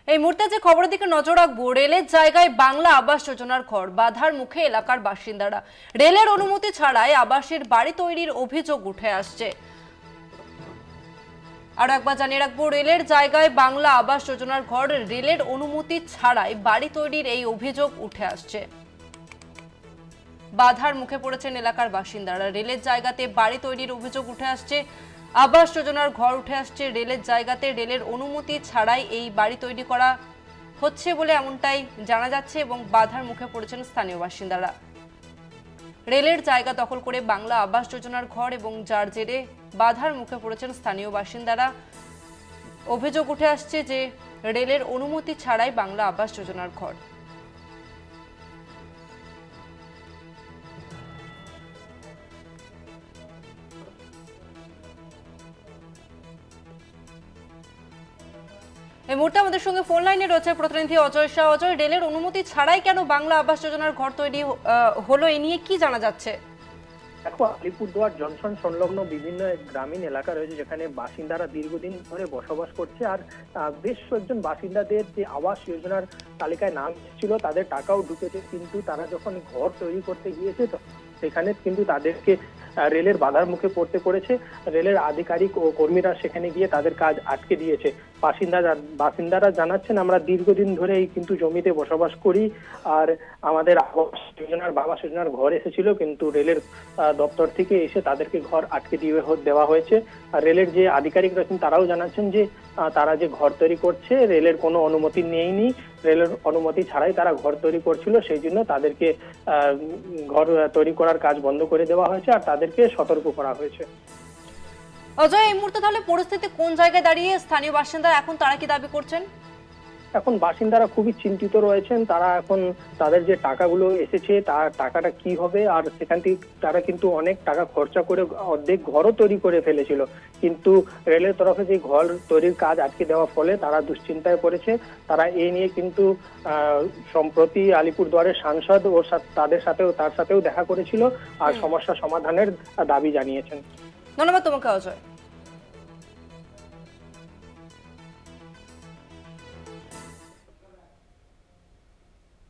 এই মুহূর্তে যে খবরের দিকে নজর রাখবো, রেলের জায়গায় বাংলা আবাস যোজনার ঘর বাধার মুখে এলাকার বাসিন্দারা। রেলের অনুমতি ছাড়াই আবাসের বাড়ি তৈরির অভিযোগ উঠে আসছে। আর একবার জানিয়ে রাখবো, রেলের জায়গায় বাংলা আবাস যোজনার ঘর রেলের অনুমতি ছাড়াই বাড়ি তৈরির এই অভিযোগ উঠে আসছে। বাধার মুখে পড়েছেন এলাকার বাসিন্দারা। রেলের জায়গাতে বাড়ি তৈরির অভিযোগ উঠে আসছে, আবাস যোজনার ঘর উঠে আসছে রেলের জায়গাতে। রেলের অনুমতি ছাড়াই এই বাড়ি তৈরি করা হচ্ছে বলে এমনটাই জানা যাচ্ছে এবং বাধার মুখে পড়েছেন স্থানীয় বাসিন্দারা। রেলের জায়গা দখল করে বাংলা আবাস যোজনার ঘর এবং যার জেরে বাধার মুখে পড়েছেন স্থানীয় বাসিন্দারা। অভিযোগ উঠে আসছে যে রেলের অনুমতি ছাড়াই বাংলা আবাস যোজনার ঘর। এই মুহূর্তে আমাদের সঙ্গে ফোন লাইনে রয়েছে প্রতিনিধি অজয় শাহ। অজয়, রেলের অনুমতি ছাড়াই কেন বাংলা আবাস যোজনার ঘর তৈরি হলো, এ নিয়ে কি জানা যাচ্ছে? দেখো, আলিপুরদুয়ার জংশন সংলগ্ন বিভিন্ন গ্রামীণ এলাকা রয়েছে যেখানে বাসিন্দারা দীর্ঘদিন ধরে বসবাস করছে। আর বেশ কয়েকজন বাসিন্দাদের যে আবাস যোজনার তালিকায় নাম ছিল তাদের টাকাও ঢুকেছে, কিন্তু তারা যখন ঘর তৈরি করতে গিয়েছে তো সেখানে কিন্তু তাদেরকে রেলের বাধার মুখে পড়তে পড়েছে। রেলের আধিকারিক ও কর্মীরা সেখানে গিয়ে তাদের কাজ আটকে দিয়েছে। বাসিন্দারা জানাচ্ছেন, আমরা দীর্ঘদিন ধরে এই কিন্তু জমিতে বসবাস করি, আর আমাদের আবাস যোজনার ঘর এসেছিল, কিন্তু রেলের দপ্তর থেকে এসে তাদেরকে ঘর আটকে দেওয়া হয়েছে। আর রেলের যে আধিকারিক রয়েছেন তারাও জানাচ্ছেন যে তারা যে ঘর তৈরি করছে রেলের কোনো অনুমতি নেয়নি, রেলের অনুমতি ছাড়াই তারা ঘর তৈরি করছিল, সেই জন্য তাদেরকে ঘর তৈরি করার কাজ বন্ধ করে দেওয়া হয়েছে আর তাদেরকে সতর্ক করা হয়েছে। অজয়, এই মুহূর্তে তাহলে পরিস্থিতি কোন জায়গায় দাঁড়িয়ে? স্থানীয় বাসিন্দারা এখন তারা কি দাবি করছেন? এখন বাসিন্দারা খুবই চিন্তিত রয়েছেন। তারা এখন তাদের যে টাকাগুলো এসেছে তার টাকাটা কি হবে, আর সেখান থেকে তারা কিন্তু অনেক টাকা খরচা করে অর্ধেক ঘরও তৈরি করে ফেলেছিল, কিন্তু রেলের তরফে যে ঘর তৈরির কাজ আটকে দেওয়ার ফলে তারা দুশ্চিন্তায় পড়েছে। তারা এই নিয়ে কিন্তু সম্প্রতি আলিপুরদুয়ারের সাংসদ ও তার সাথেও দেখা করেছিল আর সমস্যা সমাধানের দাবি জানিয়েছেন। ধন্যবাদ তোমাকে অজয়।